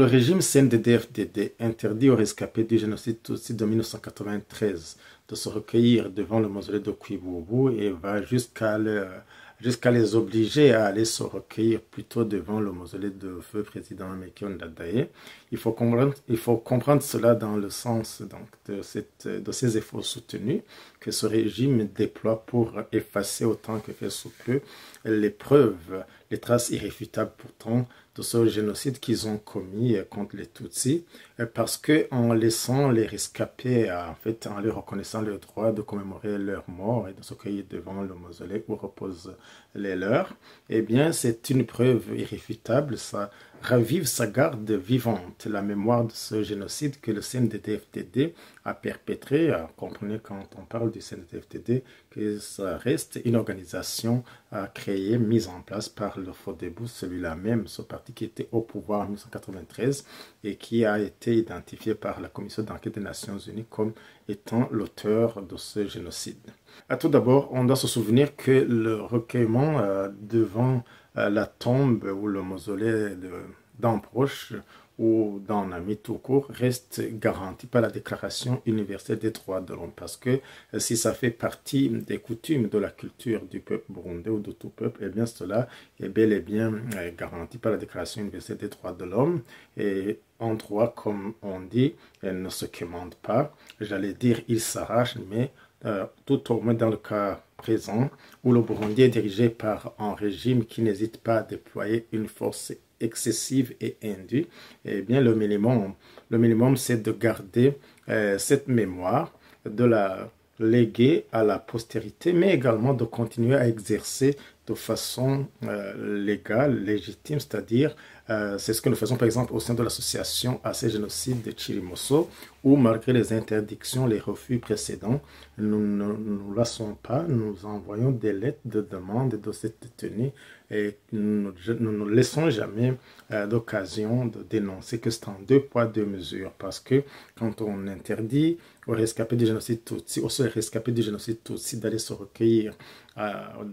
le régime CNDD-FDD interdit aux rescapés du génocide Tutsi de 1993 de se recueillir devant le mausolée de Kwiboubou et va jusqu'à les obliger à aller se recueillir plutôt devant le mausolée de feu président Mekion Dadaye. Il faut comprendre cela dans le sens donc, de ces efforts soutenus que ce régime déploie pour effacer autant que fait se peut les preuves, les traces irréfutables pourtant de ce génocide qu'ils ont commis contre les Tutsis, parce que en laissant les rescapés, en fait, en leur reconnaissant le droit de commémorer leur mort et de se cueillir devant le mausolée où reposent les leurs, eh bien, c'est une preuve irréfutable, ça ravive, ça garde vivante la mémoire de ce génocide que le CNDD-FDD a perpétré. Comprenez quand on parle du CNDD-FDD que ça reste une organisation créée, mise en place par le Frodebo, celui-là même, ce parti qui était au pouvoir en 1993 et qui a été identifié par la Commission d'enquête des Nations Unies comme étant l'auteur de ce génocide. Tout d'abord, on doit se souvenir que le recueillement devant la tombe ou le mausolée d'un proche ou d'un ami tout court reste garanti par la Déclaration universelle des droits de l'homme, parce que si ça fait partie des coutumes de la culture du peuple burundais ou de tout peuple, eh bien cela est bel et bien garanti par la Déclaration universelle des droits de l'homme. Et en droit, comme on dit, elle ne se commande pas, j'allais dire il s'arrache, mais tout au moins dans le cas présent, où le Burundi est dirigé par un régime qui n'hésite pas à déployer une force excessive et indue, eh bien le minimum c'est de garder cette mémoire, de la léguer à la postérité, mais également de continuer à exercer de façon légale, légitime, c'est-à-dire c'est ce que nous faisons par exemple au sein de l'association AC Génocide de Chirimoso, où malgré les interdictions, les refus précédents, nous ne nous lassons pas, nous envoyons des lettres de demande de cette tenue et nous ne laissons jamais l'occasion de dénoncer que c'est en deux poids, deux mesures, parce que quand on interdit aux rescapés du génocide Tutsi, aux seuls rescapés du génocide Tutsi d'aller se recueillir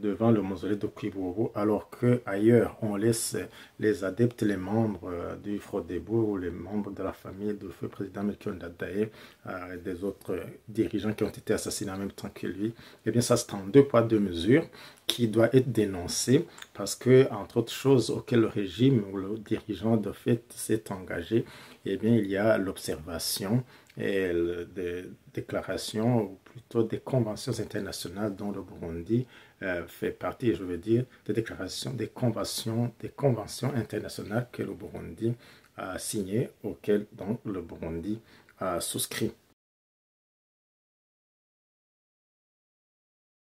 devant le mausolée de Kwiboubou, alors qu'ailleurs on laisse les adeptes, les membres du Frodebo ou les membres de la famille du feu président Mekion Dadaye et des autres dirigeants qui ont été assassinés en même temps que lui, eh bien ça c'est en deux poids, deux mesures qui doit être dénoncé parce que, entre autres choses auxquelles le régime ou le dirigeant de fait s'est engagé, eh bien il y a l'observation et des déclarations, ou plutôt des conventions internationales dont le Burundi fait partie, je veux dire, des déclarations, des conventions internationales que le Burundi a signées, auxquelles donc le Burundi a souscrit.